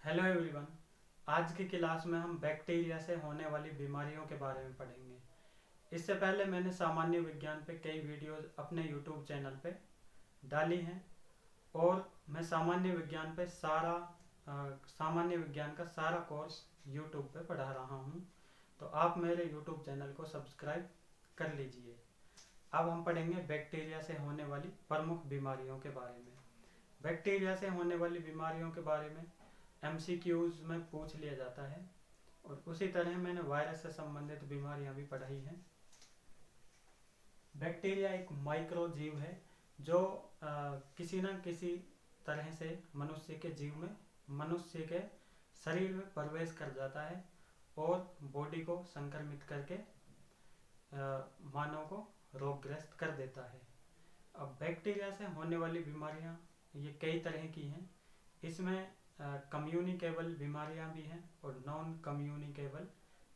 Hello everyone. आज की class में हम बैक्टीरिया से होने वाली बीमारियों के बारे में पढ़ेंगे। इससे पहले मैंने सामान्य विज्ञान पे कई वीडियोस अपने यूट्यूब चैनल पे डाली हैं और मैं सामान्य विज्ञान का सारा कोर्स यूट्यूब पे पढ़ा रहा हूँ। तो आप मेरे यूट्यूब चैनल को सब्सक्राइब कर लीजिए। अब हम पढ़ेंगे बैक्टीरिया से होने वाली प्रमुख बीमारियों के बारे में। बैक्टीरिया से होने वाली बीमारियों के बारे में एमसीक्यूज में पूछ लिया जाता है और उसी तरह मैंने वायरस से संबंधित बीमारियां भी पढ़ाई हैं। बैक्टीरिया एक माइक्रो जीव है जो किसी न किसी तरह से मनुष्य के शरीर में प्रवेश कर जाता है और बॉडी को संक्रमित करके मानव को रोगग्रस्त कर देता है। अब बैक्टीरिया से होने वाली बीमारियां ये कई तरह की हैं। इसमें कम्युनिकेबल बीमारियां भी हैं और नॉन कम्युनिकेबल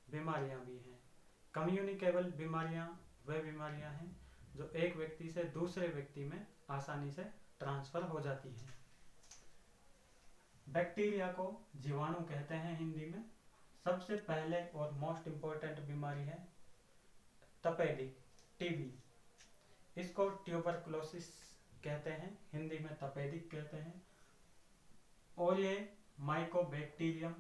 बीमारियां भी हैं। कम्युनिकेबल बीमारियां वे बीमारियां हैं जो एक व्यक्ति से दूसरे व्यक्ति में आसानी से ट्रांसफर हो जाती हैं। बैक्टीरिया को जीवाणु कहते हैं हिंदी में। सबसे पहले और मोस्ट इम्पोर्टेंट बीमारी है तपेदिक, टीबी। इसको ट्यूबरकुलोसिस कहते हैं, हिंदी में तपेदिक कहते हैं। और ये माइकोबैक्टीरियम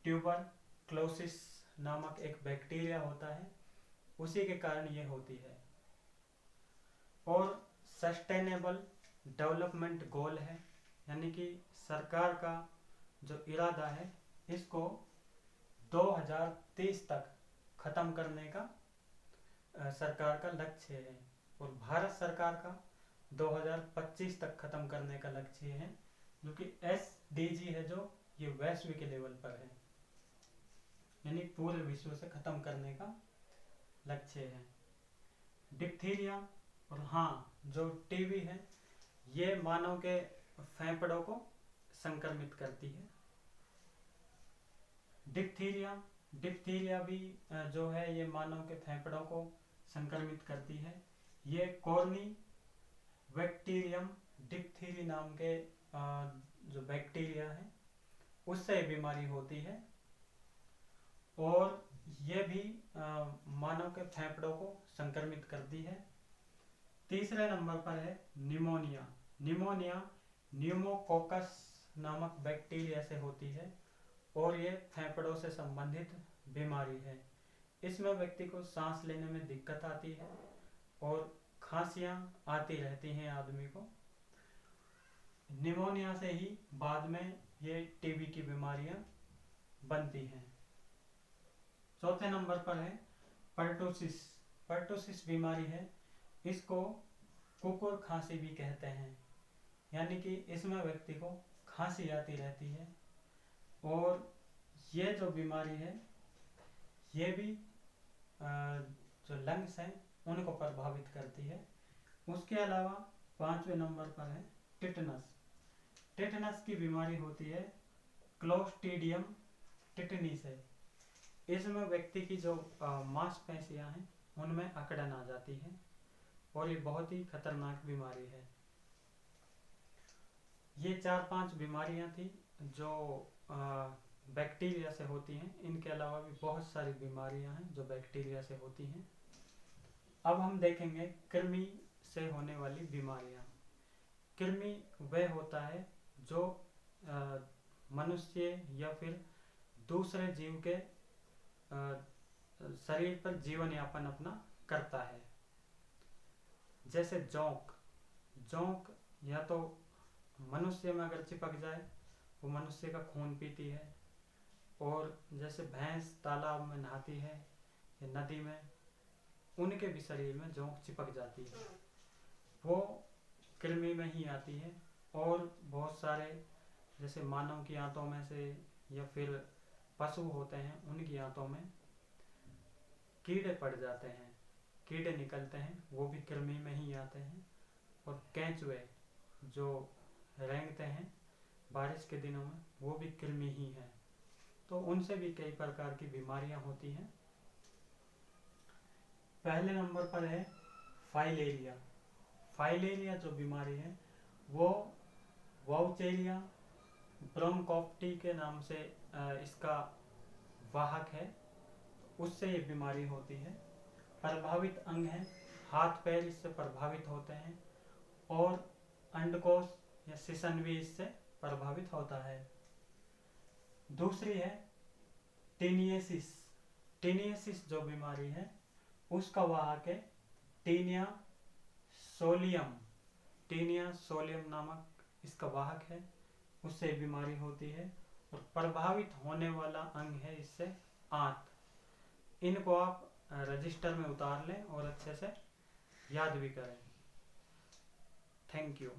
ट्यूबरक्लोसिस नामक एक बैक्टीरिया होता है, उसी के कारण ये होती है। और सस्टेनेबल डेवलपमेंट गोल है, यानी कि सरकार का जो इरादा है इसको 2030 तक खत्म करने का सरकार का लक्ष्य है और भारत सरकार का 2025 तक खत्म करने का लक्ष्य है, जो कि SDG है, जो ये वैश्विक लेवल पर है, यानी पूरे विश्व से खत्म करने का लक्ष्य है। डिप्थीरिया और जो टीबी है ये मानव के फेफड़ों को संक्रमित करती है। डिप्थीरिया भी जो है ये मानव के फेफड़ों को संक्रमित करती है। ये कॉर्नी बैक्टीरियम डिप्थीरी नाम के जो बैक्टीरिया है उससे बीमारी होती है और ये भी मानव के फेफड़ों को संक्रमित करती है। तीसरे नंबर पर है निमोनिया। न्यूमोकोकस नामक बैक्टीरिया से होती है और ये फेफड़ों से संबंधित बीमारी है। इसमें व्यक्ति को सांस लेने में दिक्कत आती है और खांसियां आती रहती हैं आदमी को। निमोनिया से ही बाद में ये टीबी की बीमारियां बनती हैं। चौथे नंबर पर है पर्टुसिस बीमारी है। इसको कुकुर खांसी भी कहते हैं, यानी कि इसमें व्यक्ति को खांसी आती रहती है और ये जो बीमारी है ये भी जो लंग्स हैं उनको प्रभावित करती है। उसके अलावा पांचवें नंबर पर है टिटनस की बीमारी होती है क्लोस्ट्रीडियम टिटनी से। इसमें व्यक्ति की जो मांसपेशियां हैं उनमें अकड़न आ जाती है और ये बहुत ही खतरनाक बीमारी है। ये 4-5 बीमारियां थी जो बैक्टीरिया से होती हैं। इनके अलावा भी बहुत सारी बीमारियां हैं जो बैक्टीरिया से होती हैं। अब हम देखेंगे कृमि से होने वाली बीमारियां। कृमि वह होता है जो मनुष्य या फिर दूसरे जीव के शरीर पर जीवन यापन अपना करता है। जैसे जोंक या तो मनुष्य में अगर चिपक जाए वो मनुष्य का खून पीती है, और जैसे भैंस तालाब में नहाती है या नदी में, उनके भी शरीर में जोंक चिपक जाती है, वो कृमि में ही आती है। और बहुत सारे जैसे मानव की आंतों में से या फिर पशु होते हैं उनकी आंतों में कीड़े पड़ जाते हैं, कीड़े निकलते हैं, वो भी कृमि में ही आते हैं। और केंचुए जो रेंगते हैं बारिश के दिनों में, वो भी कृमि ही है। तो उनसे भी कई प्रकार की बीमारियां होती हैं। पहले नंबर पर है फाइलेरिया जो बीमारी है वो वाउचेरिया ब्रोंकोप्टी के नाम से इसका वाहक है, उससे ये बीमारी होती है। प्रभावित अंग है, हाथ पैर इससे प्रभावित होते हैं, और अंडकोश या शिशन भी इससे प्रभावित होता है। दूसरी है टीनियसिस। टीनियसिस जो बीमारी है उसका वाहक है टीनिया सोलियम। टीनिया सोलियम नामक इसका वाहक है, उससे बीमारी होती है। और प्रभावित होने वाला अंग है इससे आंत। इनको आप रजिस्टर में उतार लें और अच्छे से याद भी करें। Thank you.